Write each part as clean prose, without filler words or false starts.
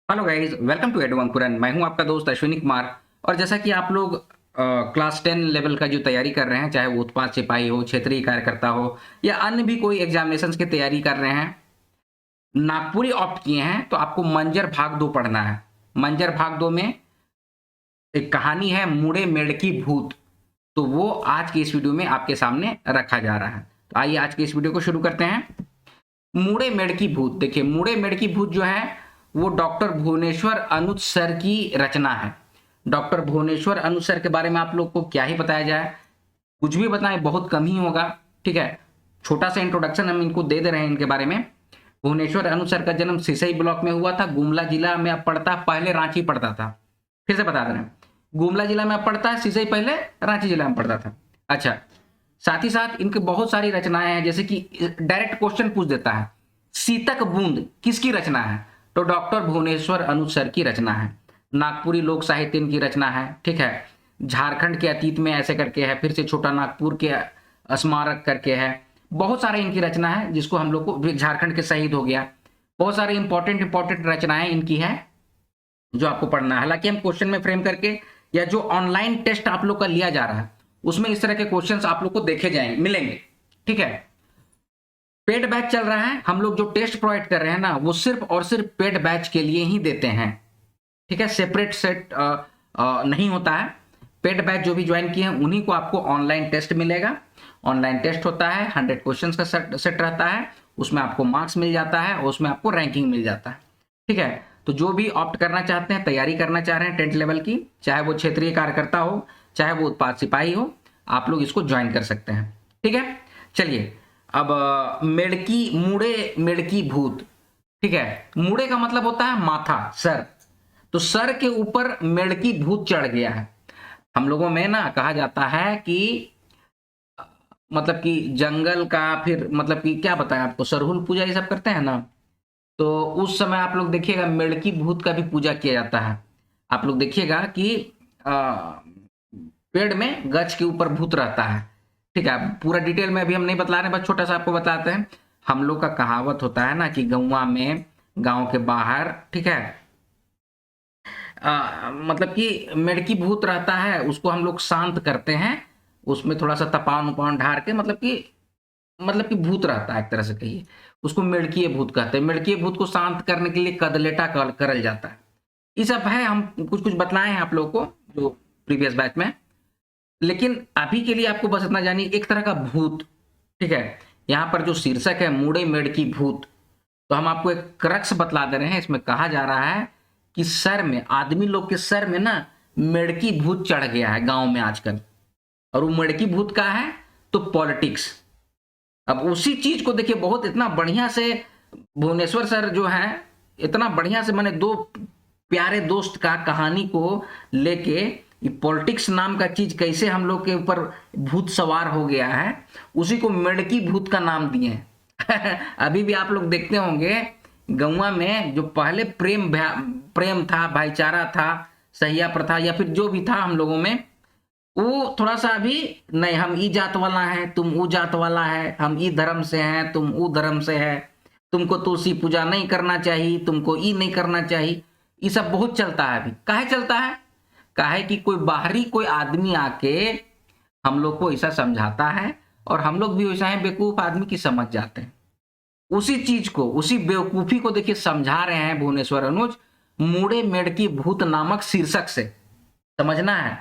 Hello guys, welcome to एडवांकुरन। मैं हूं आपका दोस्त अश्विनी कुमार। और जैसा कि आप लोग क्लास 10 लेवल का जो तैयारी कर रहे हैं, चाहे वो उत्पाद सिपाही हो, क्षेत्रीय कार्यकर्ता हो या अन्य भी कोई एग्जामिनेशंस की तैयारी कर रहे हैं, नागपुरी ऑप्ट किए हैं तो आपको मंजर भाग 2 पढ़ना है। मंजर भाग 2 में एक कहानी है मुड़े मेढ़की भूत, तो वो आज की इस वीडियो में आपके सामने रखा जा रहा है। तो आइए आज की इस वीडियो को शुरू करते हैं। मुड़े मेढ़की भूत, देखिए मुड़े मेढ़की भूत जो है वो डॉक्टर भुवनेश्वर अनुज सर की रचना है। डॉक्टर भुवनेश्वर अनुज सर के बारे में आप लोग को क्या ही बताया जाए, कुछ भी बताएं बहुत कम ही होगा। ठीक है, छोटा सा इंट्रोडक्शन हम इनको दे रहे हैं इनके बारे में। भुवनेश्वर अनुज सर का जन्म सिसई ब्लॉक में हुआ था, गुमला जिला में अब पड़ता, पहले रांची पड़ता था। फिर से बता दे रहे हैं, गुमला जिला में अब पड़ता है, सिसई पहले रांची जिला में पड़ता था। अच्छा, साथ ही साथ इनके बहुत सारी रचनाएं हैं, जैसे कि डायरेक्ट क्वेश्चन पूछ देता है, सीतक बूंद किसकी रचना है? तो डॉक्टर भुवनेश्वर अनुज सर की रचना है। नागपुरी लोक साहित्य इनकी रचना है। ठीक है, झारखंड के अतीत में ऐसे करके है, फिर से छोटा नागपुर के स्मारक करके है। बहुत सारे इनकी रचना है, जिसको हम लोग को, झारखंड के शहीद हो गया। बहुत सारी इंपॉर्टेंट रचनाएं इनकी है जो आपको पढ़ना है। हालांकि हम क्वेश्चन में फ्रेम करके या जो ऑनलाइन टेस्ट आप लोग का लिया जा रहा है उसमें इस तरह के क्वेश्चंस आप लोग को देखे जाएंगे, मिलेंगे। ठीक है, पेड बैच चल रहा है, हम लोग जो टेस्ट प्रोवाइड कर रहे हैं ना, वो सिर्फ और सिर्फ पेड बैच के लिए ही देते हैं। ठीक है, सेपरेट सेट नहीं होता है। पेड बैच जो भी ज्वाइन किए हैं उन्हीं को आपको ऑनलाइन टेस्ट मिलेगा। ऑनलाइन टेस्ट होता है, 100 क्वेश्चंस का सेट रहता है, उसमें आपको मार्क्स मिल जाता है और उसमें आपको रैंकिंग मिल जाता है। ठीक है, तो जो भी ऑप्ट करना चाहते हैं, तैयारी करना चाह रहे हैं 10th लेवल की, चाहे वो क्षेत्रीय कार्यकर्ता हो, चाहे वो उत्पाद सिपाही हो, आप लोग इसको ज्वाइन कर सकते हैं। ठीक है, चलिए अब मेढ़की, मुड़े मेढ़की भूत। ठीक है, मुड़े का मतलब होता है माथा, सर। तो सर के ऊपर मेढ़की भूत चढ़ गया है। हम लोगों में ना कहा जाता है कि मतलब कि जंगल का, फिर मतलब कि क्या बताएं आपको, सरहुल पूजा ये सब करते हैं ना, तो उस समय आप लोग देखिएगा मेढ़की भूत का भी पूजा किया जाता है। आप लोग देखिएगा कि पेड़ में गछ के ऊपर भूत रहता है। ठीक है, पूरा डिटेल में अभी हम नहीं बतला रहे, बस छोटा सा आपको बताते हैं। हम लोग का कहावत होता है ना कि गौवा में, गांव के बाहर, ठीक है, मतलब कि मेढ़की भूत रहता है, उसको हम लोग शांत करते हैं। उसमें थोड़ा सा तपान उपान ढार के, मतलब कि भूत रहता है एक तरह से कहिए, उसको मेढ़कीय भूत कहते हैं। मेढ़कीय भूत को शांत करने के लिए कदलेटा करल जाता है। ये सब है, हम कुछ कुछ बतलाए हैं आप लोगों को जो प्रीवियस बैच में। लेकिन अभी के लिए आपको बस इतना जानिए, एक तरह का भूत। ठीक है, यहाँ पर जो शीर्षक है मुड़े मेढ़की भूत, तो हम आपको एक क्रक्स बतला दे रहे हैं। इसमें कहा जा रहा है कि सर में, आदमी लोग के सर में ना मेढ़की भूत चढ़ गया है गांव में आजकल। और वो मेढ़की भूत का है तो पॉलिटिक्स। अब उसी चीज को देखिए, बहुत इतना बढ़िया से भुवनेश्वर सर जो है, इतना बढ़िया से, मैंने दो प्यारे दोस्त का कहानी को लेके, ये पॉलिटिक्स नाम का चीज कैसे हम लोग के ऊपर भूत सवार हो गया है, उसी को मेढ़की भूत का नाम दिए हैं। अभी भी आप लोग देखते होंगे गौवा में जो पहले प्रेम था, भाईचारा था, सहिया प्रथा या फिर जो भी था हम लोगों में, वो थोड़ा सा अभी नहीं, हम ई जात वाला है, तुम ऊ जात वाला है, हम ई धर्म से हैं, तुम ऊ धर्म से है, तुमको तुलसी पूजा नहीं करना चाहिए, तुमको ई नहीं करना चाहिए। ये सब बहुत चलता है अभी। काहे चलता है? काहे कि कोई बाहरी कोई आदमी आके हम लोग को ऐसा समझाता है और हम लोग भी वैसा है बेवकूफ आदमी की समझ जाते हैं। उसी चीज को, उसी बेवकूफी को देखिए समझा रहे हैं भुवनेश्वर अनुज, मुड़े मेढ़की भूत नामक शीर्षक से। समझना है,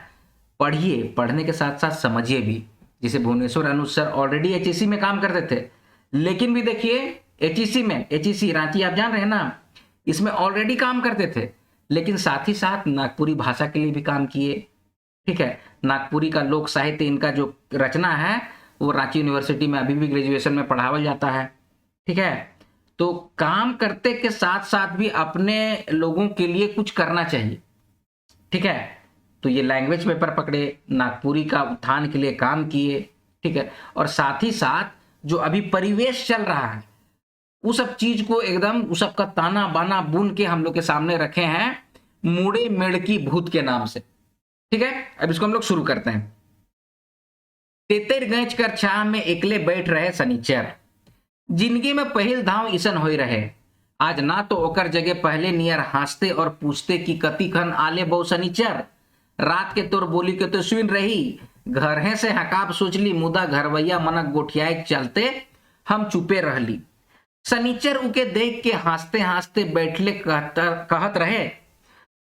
पढ़िए, पढ़ने के साथ साथ समझिए भी। जिसे भुवनेश्वर अनुज सर ऑलरेडी एचईसी में काम करते थे, लेकिन भी देखिए एचईसी में, एचईसी रांची आप जान रहे हैं ना, इसमें ऑलरेडी काम करते थे, लेकिन साथ ही साथ नागपुरी भाषा के लिए भी काम किए। ठीक है, नागपुरी का लोक साहित्य इनका जो रचना है वो रांची यूनिवर्सिटी में अभी भी ग्रेजुएशन में पढ़ावल जाता है। ठीक है, तो काम करते के साथ साथ भी अपने लोगों के लिए कुछ करना चाहिए। ठीक है, तो ये लैंग्वेज पेपर पकड़े, नागपुरी का उत्थान के लिए काम किए। ठीक है, और साथ ही साथ जो अभी परिवेश चल रहा है उस सब चीज को एकदम, उस सब का ताना बाना बुन के हम लोग के सामने रखे हैं मुड़े मेढ़की भूत के नाम से। ठीक है, अब इसको हम लोग शुरू करते हैं। तेतर गैच कर छाह में एकले बैठ रहे सनीचर, जिंदगी में पहिल धाव ईसन होई रहे, आज ना तो ओकर जगह पहले नियर हंसते और पूछते कि कति खन आले बहु शनिचर, रात के तोर बोली के तो सुन रही, घरहे से हकाब सोचली मुदा घरवैया मनक गोठियाए चलते हम चुपे रहली। शनिचर उके देख के हंसते हंसते बैठले कहत रहे,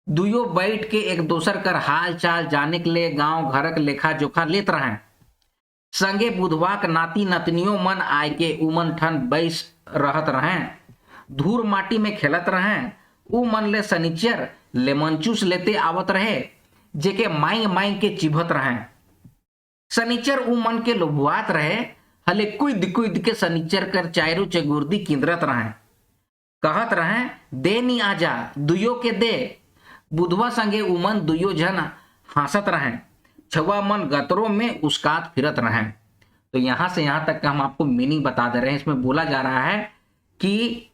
दुयो बैठ के एक दोसर कर हाल चाल जाने के लिए गांव घरक लेखा जोखा लेत रहे। संगे बुधवाक नाती नतनियों मन आय के उमन ठन बैस रहत रहे, धूर माटी में खेलत रहे। उ मन ले शनिचर लेमन चूस लेते आवत रहे, जेके माई माई के चिभत रहे। शनिचर उ मन के लोभुआत रहे, हले कुद कुद के शनिचर कर चायरू चगुर्दी किंदरत रहे। कहत रहे, दे नी आजा दुयो के दे। बुधवा संगे उमन दुयो जन हंसत रहे, छवा मन गतरों में उसकात फिरत रहे। तो यहां से यहां तक का हम आपको मीनिंग बता दे रहे हैं। इसमें बोला जा रहा है कि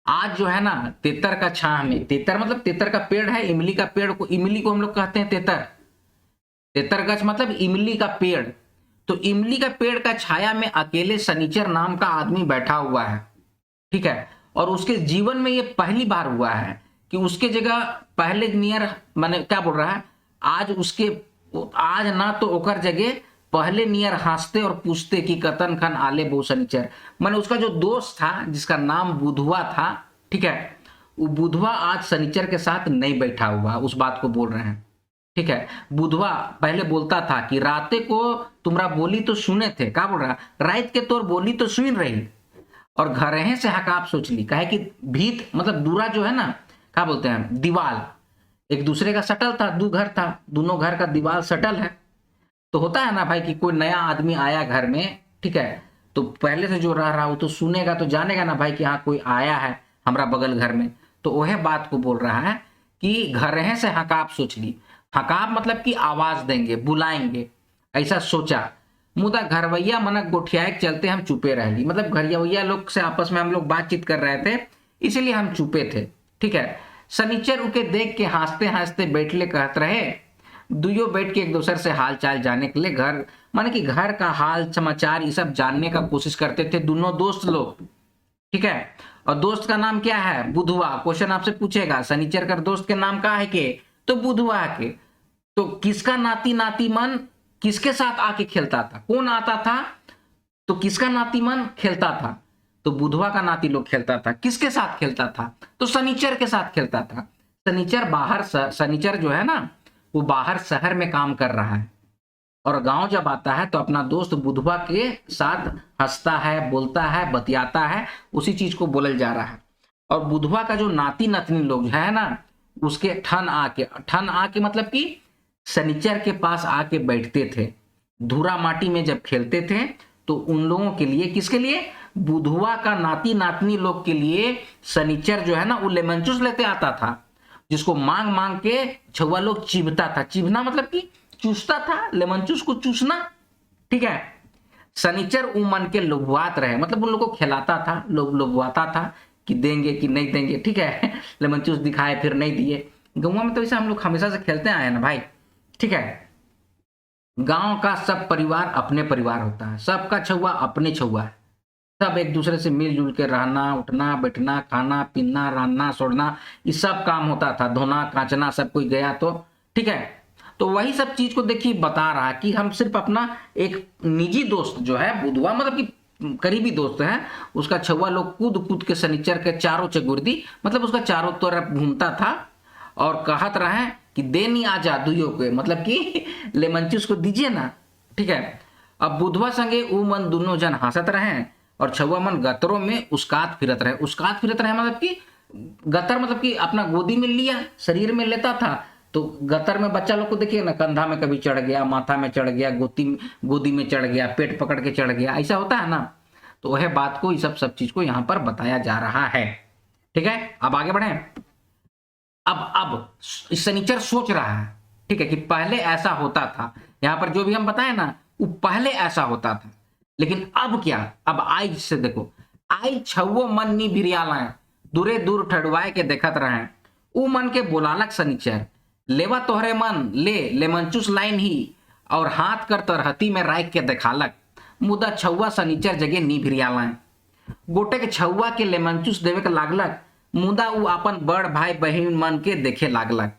आज जो है ना तेतर का छाह में, तेतर मतलब तेतर का पेड़ है, इमली का पेड़ को, इमली को हम लोग कहते हैं तेतर, तेतर गछ मतलब इमली का पेड़। तो इमली का पेड़ का छाया में अकेले शनिचर नाम का आदमी बैठा हुआ है, ठीक है। और उसके जीवन में ये पहली बार हुआ है कि उसके जगह पहले नियर माने क्या बोल रहा है, आज ना तो ओकर जगह पहले नियर हंसते और पूछते कि कतन खन आले बहु शनिचर। माने उसका जो दोस्त था जिसका नाम बुधवा था, ठीक है, वो बुधवा आज शनिचर के साथ नहीं बैठा हुआ, उस बात को बोल रहे हैं, ठीक है। बुधवा पहले बोलता था कि राते को तुमरा बोली तो सुने थे, क्या बोल रहा, रात के तोर बोली तो सुन रही, और घरहे से हकाप सोच ली, कहे कि भीत मतलब दूरा जो है ना, क्या बोलते हैं, दीवाल एक दूसरे का सटल था, दो घर था, दोनों घर का दीवार सटल है। तो होता है ना भाई कि कोई नया आदमी आया घर में, ठीक है, तो पहले से जो रह रहा हो तो सुनेगा तो जानेगा ना भाई कि हाँ कोई आया है हमारा बगल घर में। तो वह बात को बोल रहा है कि घरहे से हकाप सोच ली। हकाप मतलब कि आवाज देंगे, बुलाएंगे, ऐसा सोचा। मुदा घरवैया मनक गोठियाए चलते हम चुपे रह ली, मतलब घरवैया लोग से आपस में हम लोग बातचीत कर रहे थे, इसलिए हम चुपे थे, ठीक है। शनिचर उके देख के हंसते हंसते बैठले कहत रहे, दुयो बैठ के एक दूसरे से हाल चाल जानने के लिए घर माने कि घर का हाल समाचार ये सब जानने का कोशिश करते थे दोनों दोस्त लोग, ठीक है। और दोस्त का नाम क्या है, बुधवा। क्वेश्चन आपसे पूछेगा शनिचर का दोस्त के नाम का है के, तो बुधवा के। तो किसका नाती नाती मन किसके साथ आके खेलता था, कौन आता था, तो किसका नाती मन खेलता था, तो बुधवा का नाती लोग खेलता था। किसके साथ खेलता था, तो शनिचर के साथ खेलता था। शनिचर बाहर, शनिचर जो है ना वो बाहर शहर में काम कर रहा है, और गांव जब आता है तो अपना दोस्त बुधवा के साथ हंसता है, बोलता है, बतियाता है, उसी चीज को बोलल जा रहा है। और बुधवा का जो नाती नतनी लोग है ना, उसके ठन आके मतलब कि शनिचर के पास आके बैठते थे, धूरा माटी में जब खेलते थे, तो उन लोगों के लिए, किसके लिए, बुधवा का नाती नातनी लोग के लिए शनिचर जो है ना वो लेमन जूस लेते आता था, जिसको मांग मांग के छुआ लोग चिबता था। चिबना मतलब कि चूसता था, लेमन जूस को चूसना, ठीक है। शनिचर उ मन के लोभवात रहे, मतलब उन लोगों को खिलाता था, लोभवाता था कि देंगे कि नहीं देंगे, ठीक है। लेमन जूस दिखाए फिर नहीं दिए। गाँव में तो ऐसा हम लोग हमेशा से खेलते आए ना भाई, ठीक है। गांव का सब परिवार अपने परिवार होता है, सबका छुआ अपने छुआ है, सब एक दूसरे से मिलजुल के रहना, उठना, बैठना, खाना पीना, रान्ना सोड़ना, ये सब काम होता था, धोना काचना, सब कोई गया तो, ठीक है। तो वही सब चीज को देखिए बता रहा कि हम सिर्फ अपना एक निजी दोस्त जो है बुधवा मतलब कि करीबी दोस्त है, उसका छुआ लोग कूद कूद के शनिचर के चारों चगुर्दी मतलब उसका चारों तरफ घूमता था, और कहत रहे कि देनी आजा दुइयों के, मतलब कि लेमन जूस को दीजिए ना, ठीक है। अब बुधवा संगे उ मन दोनों जन हंसत रहे, और छुआ मन गतरों में उसकात फिरत रहे। उसकात फिरत रहे मतलब कि गतर मतलब कि अपना गोदी में लिया, शरीर में लेता था। तो गतर में बच्चा लोग को देखिए ना, कंधा में कभी चढ़ गया, माथा में चढ़ गया, गोदी में चढ़ गया, पेट पकड़ के चढ़ गया, ऐसा होता है ना। तो वह बात को, ये सब चीज को यहाँ पर बताया जा रहा है, ठीक है। अब आगे बढ़े। अब शनिचर सोच रहा है, ठीक है, कि पहले ऐसा होता था, यहाँ पर जो भी हम बताए ना वो पहले ऐसा होता था, लेकिन अब क्या, अब आई से देखो, आई छवो मन नी बिरियालाए, दूरे दूर ठड़वाए के देखत रहे, उ मन के बोलालक शनिचर, लेवा तोहरे मन ले लेमनचूस लाइन ही, और हाथ कर तरहती में राख के देखालक, मुदा छुआ शनिचर जगे नी भिरियालाए। गोटे के छौआ के लेमनचूस देवे के लागलक, मुदा उ अपन बड़ भाई बहिन मन के देखे लागलक।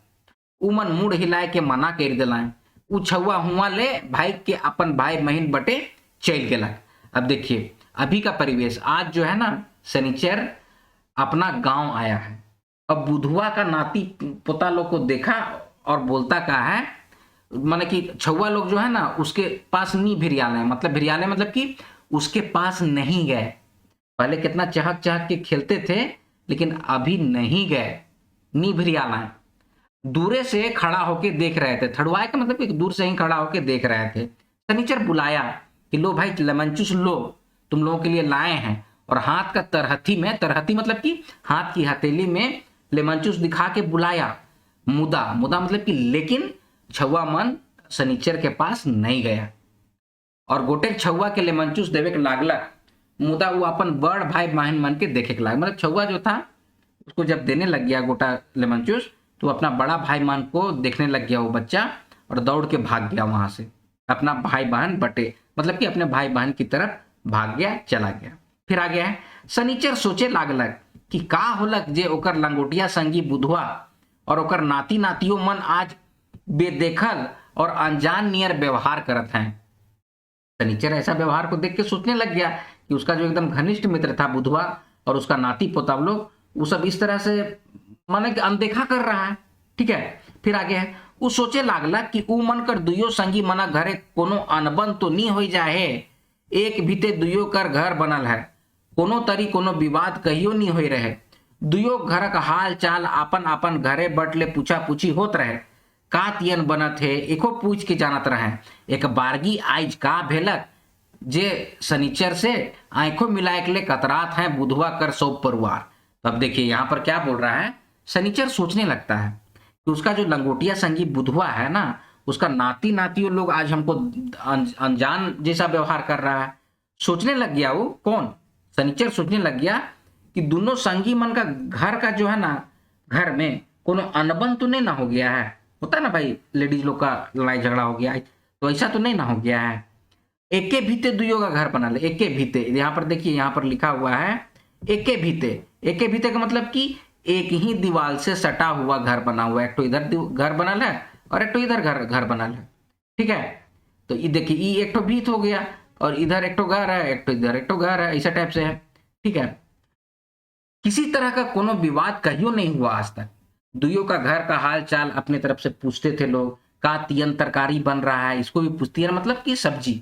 उ मन मुड़ हिलाए के मना कर दिलाए। उ छौआ हुआ ले भाई के अपन भाई बहिन बटे चल गेलक। अब देखिए अभी का परिवेश, आज जो है ना शनिचर अपना गांव आया है। अब बुधवा का नाती पोता लोग को देखा और बोलता क्या है, माने कि छौआ लोग जो है ना उसके पास नहीं भिरियाले, मतलब भिरियाले मतलब कि उसके पास नहीं गए। पहले कितना चहक चहक के खेलते थे, लेकिन अभी नहीं गए, नहीं भिरियाला है। दूरे से खड़ा होके देख रहे थे, थड़ुआए का मतलब कि दूर से ही खड़ा होके देख रहे थे। शनिचर बुलाया कि लो भाई लेमनचूस लो, तुम लोगों के लिए लाए हैं। और हाथ का तरहथी में, तरहथी मतलब कि हाथ की हथेली में लेमनचूस दिखा के बुलाया। मुदा, मुदा मतलब कि लेकिन छौआ मन शनिचर के पास नहीं गया। और गोटे छौआ के लेमनचूस देवे के लागलक, मुदा वो अपन बड़ भाई बहन मन के देखे के लाग, मतलब छौआ जो था उसको जब देने लग गया गोटा लेमनचूस, तो अपना बड़ा भाई मान को देखने लग गया वो बच्चा और दौड़ के भाग गया वहां से। अपना भाई बहन बटे मतलब कि अपने भाई बहन की तरफ भाग गया, चला गया। फिर आ गया है शनिचर सोचे लागलक कि का होलक जे ओकर लंगोटिया संगी बुधवा और ओकर नाती नातियों मन आज बेदेखल और अनजान नियर व्यवहार करत हैं। शनिचर ऐसा व्यवहार को देख के सोचने लग गया कि उसका जो एकदम घनिष्ठ मित्र था बुधवा और उसका नाती पोता लोग, वो सब इस तरह से माने कि अनदेखा कर रहा है। ठीक है, फिर आगे है वो सोचे लागला कि उ मन कर दुयो संगी मना घरे कोनो अनबन तो नहीं हो जाए, एक भीते दुयो कर घर बनल है, कोनो तरी कोनो विवाद कहियो नहीं हो रहे। दुयो घर का हाल चाल आपन आपन घरे बटले पूछा पूछी होत रहे, का तियन बनत है एको पूछ के जानत रहे। एक बारगी आज का भेलक जे शनिचर से आंखों मिलाए के लिए कतरात है बुधवा कर सौ परिवार। तो अब देखिए यहाँ पर क्या बोल रहा है, शनिचर सोचने लगता है कि उसका जो लंगोटिया संगी बुधवा है ना, उसका नाती नातियों लोग आज हमको अनजान जैसा व्यवहार कर रहा है। सोचने लग गया वो कौन, शनिचर सोचने लग गया कि दोनों संगी मन का घर का जो है ना, घर में कोनो अनबन तो नहीं ना हो गया है। होता है ना भाई, लेडीज लोग का लड़ाई झगड़ा हो गया है, तो ऐसा तो नहीं ना हो गया है। एके भीते दुइयों का घर बना ले, एके भीते, यहाँ पर देखिए यहाँ पर लिखा हुआ है एके भीते। एके भीते का मतलब कि एक ही दीवार से सटा हुआ घर बना हुआ है, एक तो इधर घर बनल है और एक तो इधर घर बनल है। ठीक है, तो ये देखिए ये एक तो भीत हो गया और इधर एक तो घर है, एक तो इधर एक तो घर है, ऐसा टाइप से है। ठीक है, किसी तरह का कोनो विवाद कहियो नहीं हुआ आज तक। दुइयों का घर का हाल चाल अपने तरफ से पूछते थे लोग, का तियन तरकारी बन रहा है, इसको भी पूछती है मतलब कि सब्जी,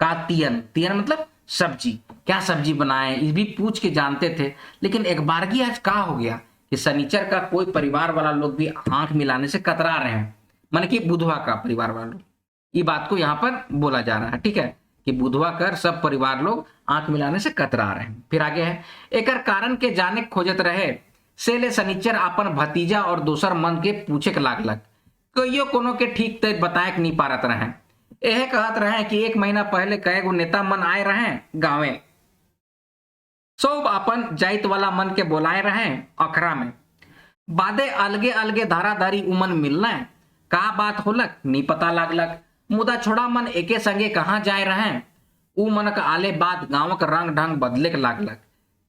का तियन, तियन मतलब सब्जी, क्या सब्जी बनाए, ये भी पूछ के जानते थे। लेकिन एक बारगी आज का हो गया कि शनिचर का कोई परिवार वाला लोग भी आंख मिलाने से कतरा रहे हैं, माने कि बुधवा का परिवार वाला लोग, ये बात को यहाँ पर बोला जा रहा है। ठीक है, कि बुधवा कर सब परिवार लोग आंख मिलाने से कतरा रहे हैं। फिर आगे है एकर कारण के जाने खोजत रहे से ले शनिचर अपन भतीजा और दोसर मन के पूछे के लागलक, कहियो कोनो के ठीक तय बताए के नहीं पारत रहे। यह कहत रहे कि एक महीना पहले कई गो नेता मन आए रहे गांवे, सब अपन जाइत वाला मन के बोलाए रहे अखरा में, बादे अलगे अलगे धाराधारी उमन मिलना, का बात होलक नहीं पता लागलक। मुदा छोड़ा मन एके संगे कहाँ जाए रहे, उ मन का आले बाद गांव का रंग ढंग बदले के लागलक,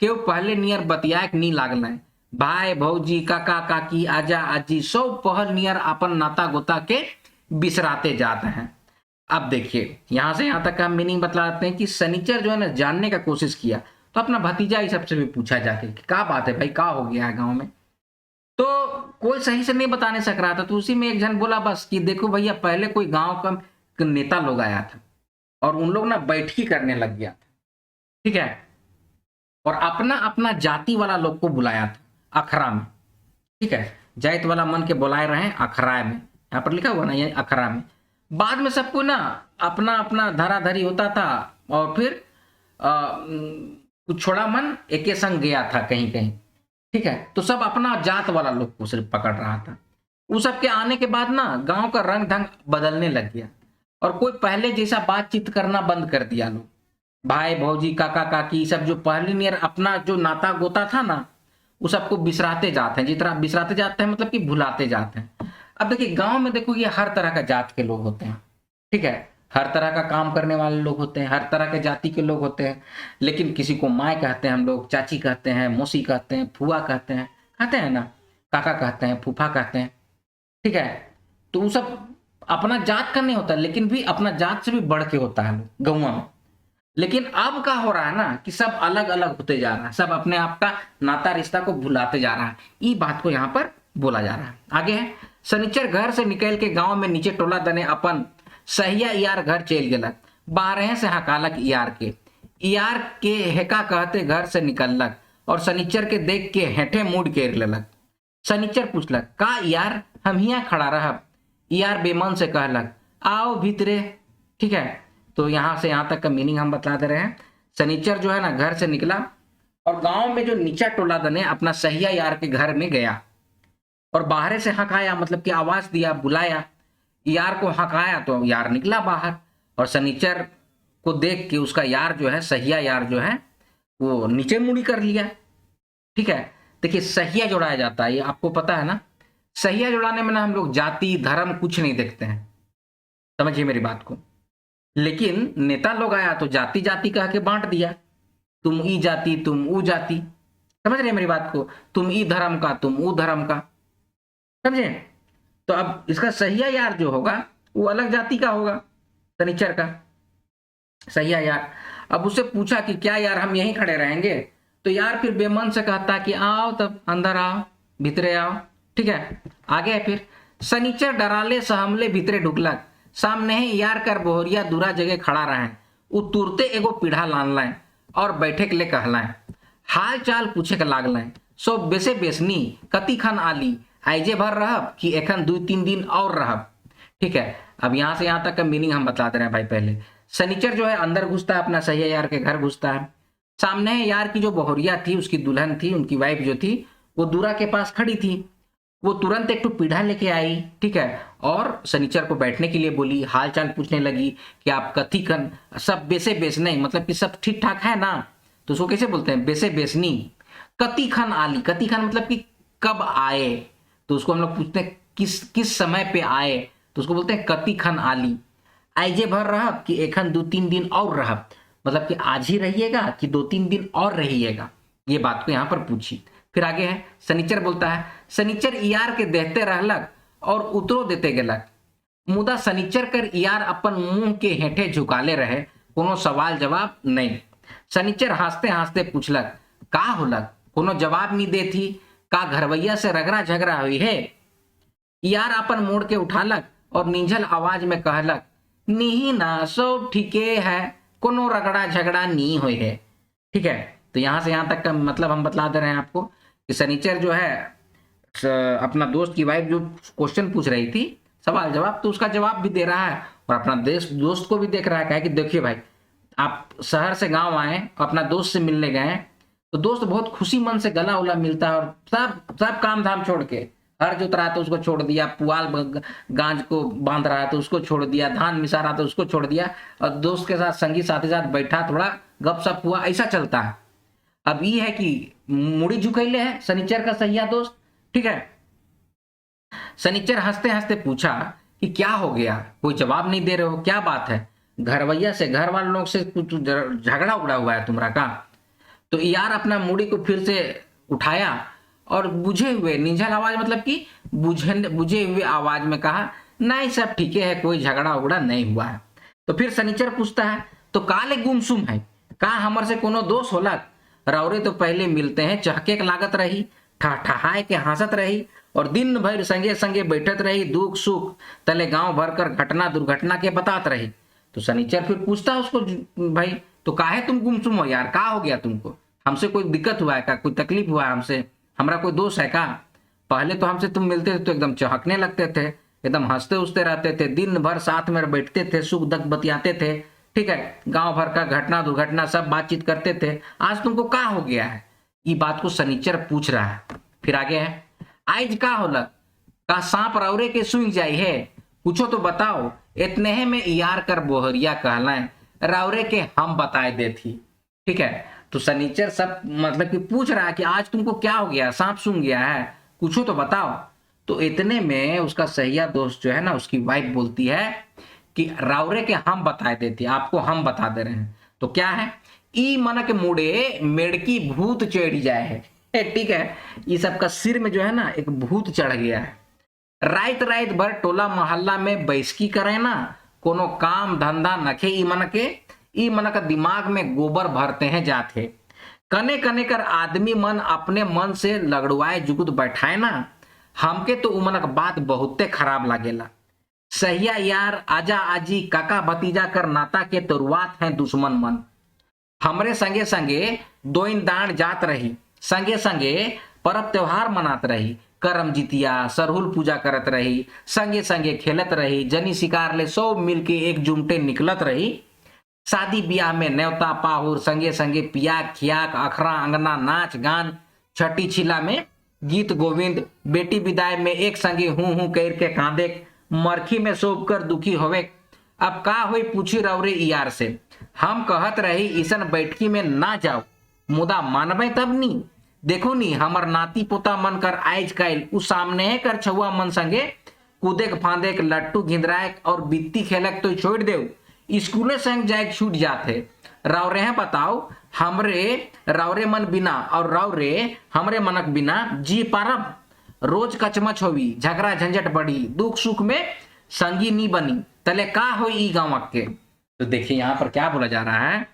केव पहले नियर बतियाए नहीं लागल। भाई भौजी काका काकी आजा आजी सब पहल नियर अपन नाता गोता के बिसराते जाते हैं। अब देखिए यहां से यहां तक का मीनिंग बतलाते हैं कि शनिचर जो है ना जानने का कोशिश किया, तो अपना भतीजा ही सबसे भी पूछा जाके कि क्या बात है भाई, क्या हो गया है गांव में। तो कोई सही से नहीं बताने सक रहा था, तो उसी में एक जन बोला बस कि देखो भैया पहले कोई गांव का नेता लोग आया था और उन लोग ना बैठकी करने लग गया था। ठीक है, और अपना अपना जाति वाला लोग को बुलाया था अखरा में। ठीक है, जाइत वाला मन के बुलाए रहे अखरा में, यहाँ पर लिखा हुआ ना ये अखरा में। बाद में सबको ना अपना अपना धराधरी होता था और फिर कुछ छोड़ा मन एके संग गया था कहीं कहीं। ठीक है, तो सब अपना जात वाला लोग को सिर्फ पकड़ रहा था। उस सब के आने के बाद ना गांव का रंग ढंग बदलने लग गया और कोई पहले जैसा बातचीत करना बंद कर दिया। लोग भाई भौजी काका काकी सब जो पहले नियर अपना जो नाता गोता था ना, वो सबको बिसराते जाते हैं। जितना बिसराते जाते हैं मतलब कि भुलाते जाते हैं। अब देखिए गांव में देखो ये हर तरह का जात के लोग होते हैं। ठीक है, हर तरह का काम करने वाले लोग होते हैं, हर तरह के जाति के लोग होते हैं, लेकिन किसी को माँ कहते हैं, हम लोग चाची कहते हैं, मौसी कहते हैं, फुआ कहते हैं ना, काका कहते हैं, फूफा कहते हैं, ठीक है। तो वो सब अपना जात का नहीं होता, लेकिन भी अपना जात से भी बढ़ के होता है गौवा में। लेकिन अब क्या हो रहा है ना कि सब अलग अलग होते जा रहा है, सब अपने आप का नाता रिश्ता को भुलाते जा रहा है। ये बात को यहाँ पर बोला जा रहा है। आगे है, शनिचर घर से निकल के गांव में नीचे टोला दने अपन सहिया यार घर चल गेलक, बारह से हकालक यार के हेका कहते घर से निकललक, और शनिचर के देख के हेठे मूड केर लेलक। शनिचर पूछलक, का यार हम हिया खड़ा रहब? यार बेमन से कहलक, आओ भीतरे। ठीक है, तो यहां से यहां तक का मीनिंग हम बता दे रहे हैं। शनिचर जो है ना घर से निकला और गांव में जो नीचा टोला दने अपना सहिया यार के घर में गया और बाहर से हकाया, मतलब कि आवाज दिया, बुलाया। यार को हकाया तो यार निकला बाहर, और शनिचर को देख के उसका यार जो है, सहिया यार जो है, वो नीचे मुड़ी कर लिया। ठीक है, देखिए सहिया जोड़ाया जाता है, ये आपको पता है ना। सहिया जोड़ाने में ना हम लोग जाति धर्म कुछ नहीं देखते हैं, समझिए मेरी बात को। लेकिन नेता लोग आया तो जाति जाति कह के बांट दिया, तुम ई जाति तुम ऊ जाति, समझ रहे मेरी बात को, तुम ई धर्म का तुम ऊ धर्म का, समझे। तो अब इसका सहिया यार जो होगा वो अलग जाति का होगा, शनिचर का सहिया यार। अब उससे पूछा कि क्या यार हम यहीं खड़े रहेंगे? तो यार फिर बेमन से कहता कि आओ तब अंदर आओ, भीतरे आओ। ठीक है, आगे है फिर, शनिचर डराले सहमले भीतरे ढुकलक, सामने ही यार कर बोहरिया दूरा जगह खड़ा रहे, उ तुरते एगो पीढ़ा लान लाए और बैठे के लिए कहलाए, हाल चाल पूछे के लागलें, सो बेसे बेसनी कति खन आली, आइजे भर रहब कि एखन 2-3 दिन और रहब। ठीक है, अब यहां से यहां तक का मीनिंग हम बता दे रहे हैं भाई। पहले शनिचर जो है अंदर घुसता है, अपना सहिया यार के घर घुसता है। सामने यार की जो बहुरिया थी, उसकी दुल्हन थी, उनकी वाइफ जो थी, वो दूरा के पास खड़ी थी। वो तुरंत एक तो पीढ़ा लेके आई, ठीक है, और शनिचर को बैठने के लिए बोली, हाल चाल पूछने लगी कि आप कथी कन, सब बेसे बेसने, मतलब कि सब ठीक ठाक है ना। तो उसको कैसे बोलते हैं? बेसे बेसनी। कति खन आली, कति खन मतलब कि कब आए, तो उसको हम लोग पूछते हैं किस समय पे आए, तो उसको बोलते हैं कति खन आली। आइजे भर रहब कि एखन 2-3 दिन और रहब, मतलब कि आज ही रहिएगा कि 2-3 दिन और रहिएगा, ये बात को यहां पर पूछी। फिर आगे है, शनिचर बोलता है, शनिचर यार के देहते रहलक और उतरो देते गेलक, मुदा शनिचर कर यार अपन मुंह के हेठे झुकाले रहे, कोनो सवाल जवाब नहीं। शनिचर हंसते हंसते पूछलक, का होलक? कोनो जवाब नहीं देती, का घरवैया से रगड़ा झगड़ा हुई है? यार अपन मोड़ के उठालक और नींझल आवाज में कहलक, नहीं ना, सब ठीके है, कोनो रगड़ा झगड़ा नहीं हुई है। ठीक है, तो यहां से यहां तक का मतलब हम बतला दे रहे हैं आपको कि शनिचर जो है अपना दोस्त की वाइफ जो क्वेश्चन पूछ रही थी, सवाल जवाब, तो उसका जवाब भी दे रहा है और अपना दोस्त को भी देख रहा है कि देखिए भाई, आप शहर से गांव आए, अपना दोस्त से मिलने गए, तो दोस्त बहुत खुशी मन से गला उला मिलता है और सब काम धाम छोड़ के, हर जोत रहा तो उसको छोड़ दिया, पुआल गांज को बांध रहा है तो उसको छोड़ दिया, धान मिसा रहा तो उसको छोड़ दिया, और दोस्त के साथ संगी साथी साथ बैठा, थोड़ा गपशप हुआ, ऐसा चलता है। अब ये है कि मुड़ी झुकैले है शनिचर का सहिया दोस्त। ठीक है, शनिचर हंसते हंसते पूछा कि क्या हो गया, कोई जवाब नहीं दे रहे हो, क्या बात है? घरवैया से, घर वाले लोग से कुछ झगड़ा उगड़ा हुआ है तुम्हारा का? तो यार अपना मुड़ी को फिर से उठाया और बुझे हुए नीझल आवाज, मतलब कि बुझे हुए आवाज में कहा, नहीं सब ठीक है, कोई झगड़ा उगड़ा नहीं हुआ है। तो फिर शनिचर पूछता है, तो काले गुमसुम है, का हमर से कोनो दोष होलक? रौरे तो पहले मिलते हैं चहके के लागत रही, ठहाए के हंसत रही और दिन भर संगे संगे बैठत रही, दुख सुख तले गांव भर कर घटना दुर्घटना के बतात रही। तो शनिचर फिर पूछता है उसको, भाई तो काहे तुम गुमसुम हो यार, का हो गया तुमको? हमसे कोई दिक्कत हुआ है का, कोई तकलीफ हुआ है हमसे, हमारा कोई दोष है का? पहले तो हमसे तुम मिलते थे तो एकदम चहकने लगते थे, एकदम हंसते उठते रहते थे, दिन भर साथ में बैठते थे, सुख दुख बतियाते थे, ठीक है, गांव भर का घटना दुर्घटना सब बातचीत करते थे, आज तुमको क्या हो गया है? ये बात को शनिचर पूछ रहा है। फिर आगे है, आज का होलक, का सांप रौरे के सुई जाई है, पूछो तो बताओ, इतने में यार कर बोहरिया कहलाए, रौरे के हम बताए देती। ठीक है, तो शनिचर सब मतलब कि पूछ रहा है कि आज तुमको क्या हो गया, सांप सूंघ गया है, पूछो तो बताओ। तो इतने में उसका सहिया दोस्त जो है ना, उसकी वाइफ बोलती है कि रावरे के हम बताए देते, आपको हम बता दे रहे हैं। तो क्या है, ई मनक मुड़े मेड़की भूत चढ़ जाए है, ठीक है। ये सबका सिर में जो है ना एक भूत चढ़ गया है। रात रात भर टोला मोहल्ला में बैसकी करे ना, कोनो काम धंधा नखे ई मन का दिमाग में गोबर भरते हैं जाते। कने कने कर आदमी मन अपने मन से लगड़वाए जुगुत बैठाए ना, हमके तो उमनक बात बहुते खराब लागेला। सहिया यार आजा आजी काका भतीजा कर नाता के तुरुआत हैं दुश्मन मन। हमरे संगे संगे दोइन दान जात रही, संगे संगे परब त्योहार मनात रही, करम जितिया सरहुल पूजा करत रही, संगे संगे खेलत रही, जनी शिकार ले सब मिलके एक जुमटे निकलत रही। शादी ब्याह में न्योता पाहुर संगे संगे पियाक खियाक अखरा अंगना नाच गान, छठी छिला में गीत गोविंद, बेटी विदाई में एक संगे हूं हूं कर के कांदे, मरखी में सोप कर दुखी होवे। अब का हुई पूछी रवरे यार से, हम कहत रही ईसन बैठकी में ना जाओ, मुदा मानबे तब नी। देखो नी हमर नाती पोता मन कर आइज कैल उ सामने कर छुआ मन संगे कूदे फांदे लट्टू घिंदराए और बित्ती खेलक तो छोड़ देव, स्कूले संग जाए छूट जाते। रावरे हैं बताओ, हमरे रावरे मन बिना और रावरे हमरे मनक बिना जी पारब। रोज कचमच होवी, झगड़ा झंझट बढ़ी, दुख सुख में संगी नी बनी, तले का हो ई गांव के। तो देखिए यहाँ पर क्या बोला जा रहा है,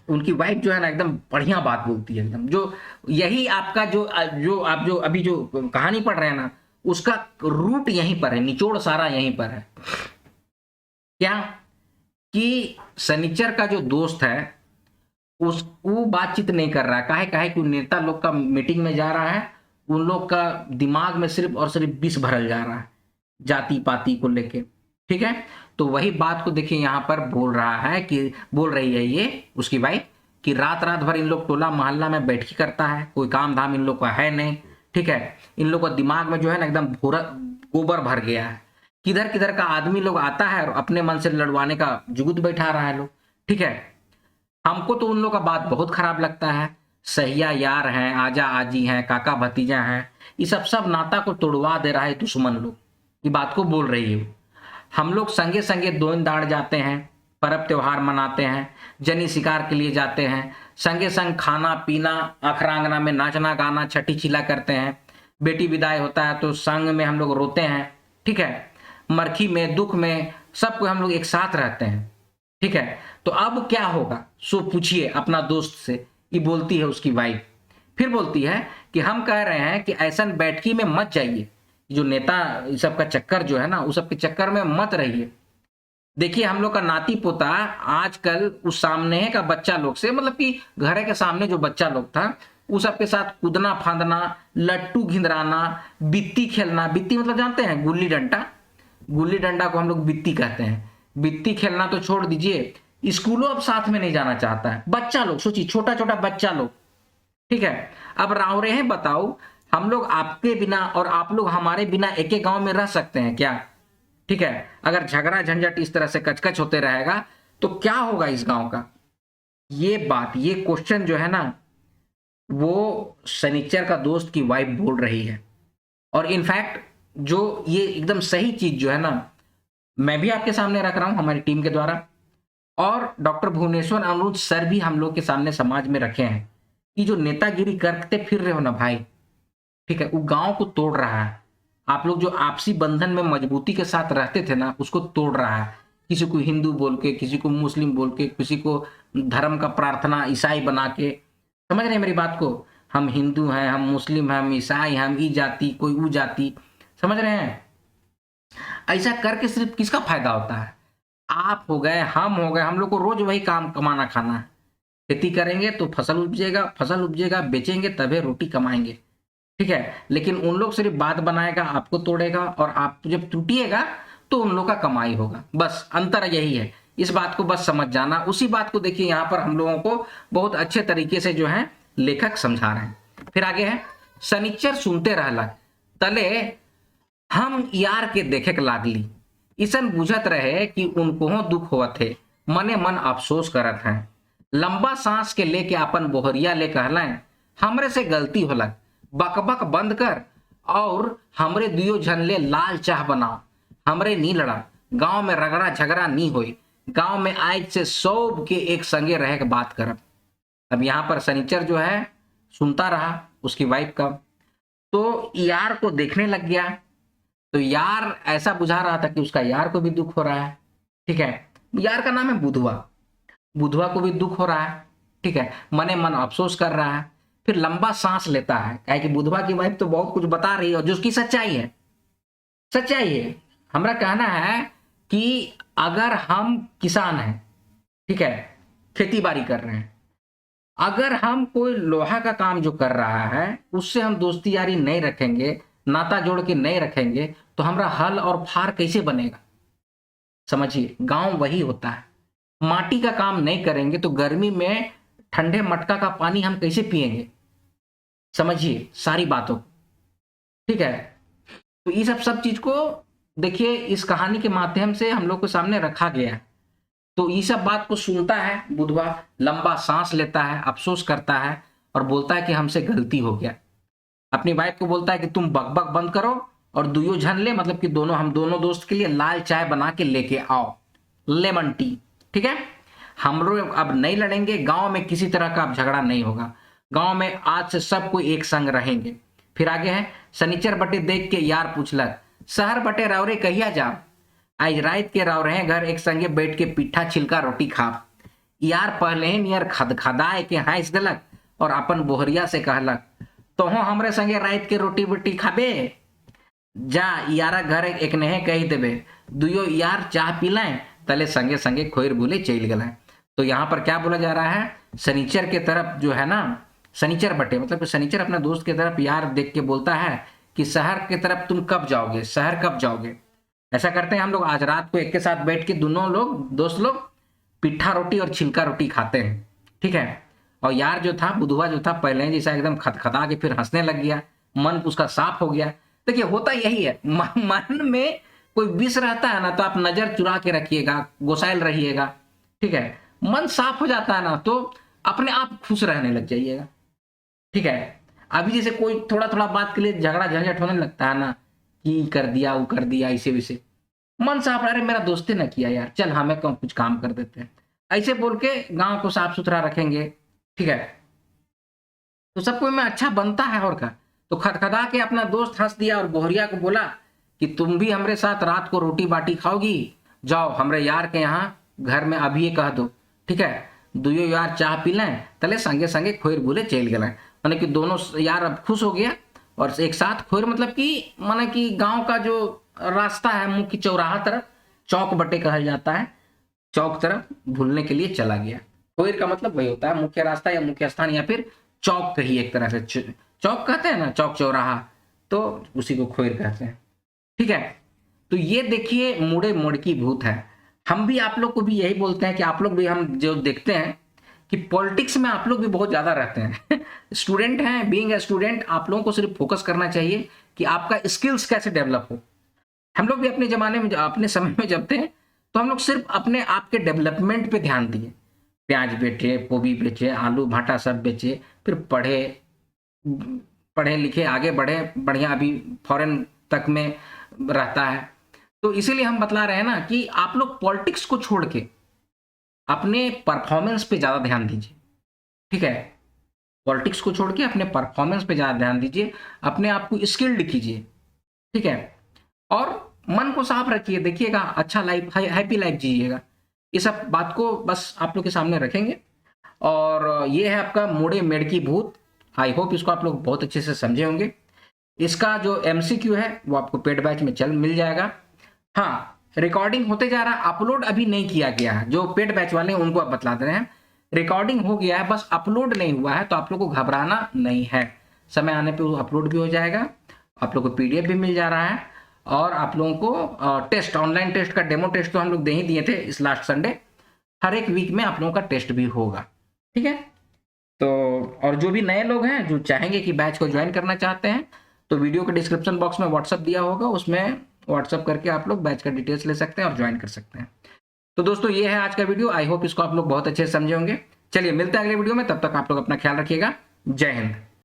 उनकी वाइफ जो है ना एकदम बढ़िया बात बोलती है एकदम, जो यही आपका जो आप जो अभी जो कहानी पढ़ रहे हैं ना, उसका रूट यहीं पर है, निचोड़ सारा यहीं पर है। क्या कि सनीचर का जो दोस्त है वो बातचीत नहीं कर रहा है, काहे कि नेता लोग का मीटिंग में जा रहा है, उन लोग का दिमाग में सिर्फ और सिर्फ विष भरल जा रहा है जाति पाति को लेके, ठीक है। तो वही बात को देखिए यहाँ पर बोल रहा है कि बोल रही है ये उसकी वाइफ कि रात रात भर इन लोग टोला मोहल्ला में बैठकी करता है, कोई काम धाम इन लोग का है नहीं, ठीक है। इन लोग का दिमाग में जो है ना एकदम गोबर भर गया है, किधर किधर का आदमी लोग आता है और अपने मन से लड़वाने का जुगुत बैठा रहा है लोग, ठीक है। हमको तो उन लोग का बात बहुत खराब लगता है, सहिया यार हैं, आजा आजी हैं, काका भतीजा हैं, ये सब नाता को तोड़वा दे रहा है दुश्मन लोग, ये बात को बोल रही है। हम लोग संगे संगे दोन दाड़ जाते हैं, परब त्योहार मनाते हैं, जनी शिकार के लिए जाते हैं, संगे संग खाना पीना अखरांगना में नाचना गाना छठी छिला करते हैं, बेटी विदाई होता है तो संग में हम लोग रोते हैं, ठीक है। मरखी में दुख में सबको हम लोग एक साथ रहते हैं, ठीक है। तो अब क्या होगा सो पूछिए अपना दोस्त से, ये बोलती है उसकी वाइफ। फिर बोलती है कि हम कह रहे हैं कि ऐसा बैठकी में मत जाइए, जो नेता इस सब का चक्कर जो है ना उस सब के चक्कर में मत रहिए। देखिए हम लोग का नाती पोता आजकल उस सामने का बच्चा लोग से, मतलब कि घर के सामने जो बच्चा लोग था उस सबके साथ कूदना फांदना, लट्टू घिंदराना, बित्ती खेलना, बित्ती मतलब जानते हैं गुल्ली डंडा, गुल्ली डंडा को हम लोग बित्ती कहते हैं, बित्ती खेलना तो छोड़ दीजिए, स्कूलों अब साथ में नहीं जाना चाहता है बच्चा लोग, सोचिए छोटा छोटा बच्चा लोग, ठीक है। अब रावरे हैं बताओ, हम लोग आपके बिना और आप लोग हमारे बिना एक एक गांव में रह सकते हैं क्या, ठीक है। अगर झगड़ा झंझट इस तरह से कचकच होते रहेगा तो क्या होगा इस गांव का। ये बात, ये क्वेश्चन जो है ना वो सनीचर का दोस्त की वाइफ बोल रही है। और इनफैक्ट जो ये एकदम सही चीज जो है ना मैं भी आपके सामने रख रहा हूं हमारी टीम के द्वारा, और डॉक्टर भुवनेश्वर अनुज सर भी हम लोग के सामने समाज में रखे हैं कि जो नेतागिरी करते फिर रहे हो ना भाई, ठीक है, वो गांव को तोड़ रहा है। आप लोग जो आपसी बंधन में मजबूती के साथ रहते थे ना उसको तोड़ रहा है, किसी को हिंदू बोल के, किसी को मुस्लिम बोल के, किसी को धर्म का प्रार्थना ईसाई बना के, समझ रहे हैं मेरी बात को, हम हिंदू हैं, हम मुस्लिम हैं, हम ईसाई, हम ई जाति कोई वो जाति, समझ रहे हैं। ऐसा करके सिर्फ किसका फायदा होता है, आप हो गए, हम हो गए, हम लोग को रोज वही काम कमाना खाना है, खेती करेंगे तो फसल उपजेगा, बेचेंगे तभी रोटी कमाएंगे, ठीक है। लेकिन उन लोग सिर्फ बात बनाएगा, आपको तोड़ेगा, और आप जब टूटिएगा तो उन लोग का कमाई होगा, बस अंतर यही है। इस बात को बस समझ जाना। उसी बात को देखिए यहाँ पर हम लोगों को बहुत अच्छे तरीके से जो है लेखक समझा रहे हैं। फिर आगे है, सनीचर सुनते रहला तले हम यार के देखे लागली, ईसन बुझत रहे कि उनको दुख होत है, मने मन अफसोस करत हैं। लंबा सांस के लेके अपन बोहरिया ले कहलें, हमरे से गलती होलक, बकबक बंद कर और हमरे दियो झन ले लाल चाह बनाओ, हमरे नी लड़ा, गांव में रगड़ा झगड़ा नहीं होई, गांव में आज से सब के एक संगे रह के बात करब। अब यहाँ पर सनीचर जो है सुनता रहा उसकी वाइफ का, तो यार को देखने लग गया। तो यार ऐसा बुझा रहा था कि उसका यार को भी दुख हो रहा है, ठीक है। यार का नाम है बुधवा, बुधवा को भी दुख हो रहा है, ठीक है। मने मन अफसोस कर रहा है, फिर लंबा सांस लेता है, क्या कि बुधवा की वाइफ तो बहुत कुछ बता रही है और जो उसकी सच्चाई है, सच्चाई है। हमारा कहना है कि अगर हम किसान हैं, ठीक है, खेती बाड़ी कर रहे हैं, अगर हम कोई लोहा का काम जो कर रहा है उससे हम दोस्ती यारी नहीं रखेंगे, नाता जोड़ के नहीं रखेंगे, तो हमारा हल और फार कैसे बनेगा? समझिए, गांव वही होता है। माटी का काम नहीं करेंगे तो गर्मी में ठंडे मटका का पानी हम कैसे पिएंगे? समझिए सारी बातों, ठीक है। तो ये सब चीज को देखिए इस कहानी के माध्यम से हम लोग के सामने रखा गया है। तो ये सब बात को सुनता है बुधवा, लंबा सांस लेता है, अफसोस करता है और बोलता है कि हमसे गलती हो गया। अपनी वाइफ को बोलता है कि तुम बकबक बंद करो और दुयो झन ले, मतलब कि हम दोनों दोस्त के लिए लाल चाय बना के लेके आओ, लेमन टी, ठीक है। हम लोग अब नहीं लड़ेंगे, गांव में किसी तरह का अब झगड़ा नहीं होगा, गांव में आज से सब कोई एक संग रहेंगे। फिर आगे है, सनीचर बटे देख के यार पूछलक, शहर बटे रौरे कहिया जाओ? आज रात के रह रहे घर एक संगे बैठ के पिट्ठा छिलका रोटी खा। यार पहले ही नियर खदखदाए के हंस दिलक और अपन बोहरिया से कहलक, तोहो हमरे संगे रात के रोटी बोटी खाबे? जा यारा घर एक नहे कही देबे, दुयो यार चाह पी लें, तले संगे संगे खोर बोले चल गए। तो यहाँ पर क्या बोला जा रहा है, सनीचर के तरफ जो है ना, सनीचर बटे मतलब सनीचर अपने दोस्त की तरफ यार देख के बोलता है कि शहर की तरफ तुम कब जाओगे, शहर कब जाओगे? ऐसा करते हैं हम लोग आज रात को एक के साथ बैठ के दोनों लोग दोस्त लोग पिट्ठा रोटी और छिलका रोटी खाते हैं, ठीक है। और यार जो था बुधवा जो था पहले जैसा एकदम खदखदा के फिर हंसने लग गया, मन उसका साफ हो गया। देखिए होता यही है, मन में कोई विष रहता है ना तो आप नजर चुरा के रखिएगा, गोसाइल रहिएगा, ठीक है। मन साफ हो जाता है ना तो अपने आप खुश रहने लग जाइएगा, ठीक है। अभी जैसे कोई थोड़ा थोड़ा बात के लिए झगड़ा झंझट होने लगता है ना, कि कर दिया वो कर दिया, इसे वैसे मन साफ, अरे मेरा दोस्ती ना किया यार, चल हमें कुछ काम कर देते हैं, ऐसे बोल के गांव को साफ सुथरा रखेंगे, ठीक है। तो सब कोई में अच्छा बनता है और का। तो खदखदा के अपना दोस्त हंस दिया और बोहरिया को बोला कि तुम भी हमारे साथ रात को रोटी बाटी खाओगी, जाओ हमरे यार के यहाँ घर में अभी कह दो, ठीक है। दुयो यार चाह पी लें, तले संगे संगे खोर बोले चल गए, माने कि दोनों यार अब खुश हो गया और एक साथ खोर मतलब कि माने कि गांव का जो रास्ता है मुख्य चौराहा तरफ, चौक बटे कहा जाता है, चौक तरफ भूलने के लिए चला गया। खोर का मतलब वही होता है मुख्य रास्ता या मुख्य स्थान या फिर चौक कही, एक तरह से चौक कहते हैं ना, चौक चौराहा, तो उसी को खोर कहते हैं, ठीक है। तो ये देखिए मुड़े मुड़की भूत है। हम भी आप लोग को भी यही बोलते हैं कि आप लोग भी, हम जो देखते हैं कि पॉलिटिक्स में आप लोग भी बहुत ज्यादा रहते हैं स्टूडेंट हैं, बीइंग ए स्टूडेंट आप लोगों को सिर्फ फोकस करना चाहिए कि आपका स्किल्स कैसे डेवलप हो। हम लोग भी अपने जमाने में अपने समय में जब थे तो हम लोग सिर्फ अपने आप के डेवलपमेंट पे ध्यान दिए, प्याज बेचे, गोभी बेचे, आलू भाटा सब बेचे, फिर पढ़े लिखे आगे बढ़े, बढ़िया अभी फॉरेन तक में रहता है। तो इसीलिए हम बतला रहे हैं ना कि आप लोग पॉलिटिक्स को छोड़ के अपने परफॉर्मेंस पे ज्यादा ध्यान दीजिए, ठीक है। पॉलिटिक्स को छोड़ के अपने परफॉर्मेंस पे ज्यादा ध्यान दीजिए, अपने आप को स्किल्ड कीजिए, ठीक है। और मन को साफ रखिए, देखिएगा अच्छा लाइफ, हैप्पी लाइफ जीजिएगा। ये सब बात को बस आप लोग के सामने रखेंगे। और ये है आपका मुड़े मेड़की भूत। आई होप इसको आप लोग बहुत अच्छे से समझे होंगे। इसका जो MCQ है वो आपको पेड बैच में मिल जाएगा। हाँ, रिकॉर्डिंग होते जा रहा है, अपलोड अभी नहीं किया गया है। जो पेड बैच वाले हैं उनको आप बतला दे रहे हैं, रिकॉर्डिंग हो गया है, बस अपलोड नहीं हुआ है। तो आप लोग को घबराना नहीं है, समय आने पे वो अपलोड भी हो जाएगा, आप लोग को PDF भी मिल जा रहा है। और आप लोगों को टेस्ट, ऑनलाइन टेस्ट का डेमो टेस्ट तो हम लोग दे ही दिए थे इस लास्ट संडे। हर एक वीक में आप लोगों का टेस्ट भी होगा, ठीक है। तो और जो भी नए लोग हैं जो चाहेंगे कि बैच को ज्वाइन करना चाहते हैं, तो वीडियो के डिस्क्रिप्शन बॉक्स में व्हाट्सअप दिया होगा, उसमें व्हाट्सअप करके आप लोग बैच का डिटेल्स ले सकते हैं और ज्वाइन कर सकते हैं। तो दोस्तों ये है आज का वीडियो, आई होप इसको आप लोग बहुत अच्छे से समझे होंगे। चलिए मिलते हैं अगले वीडियो में, तब तक आप लोग अपना ख्याल रखिएगा। जय हिंद।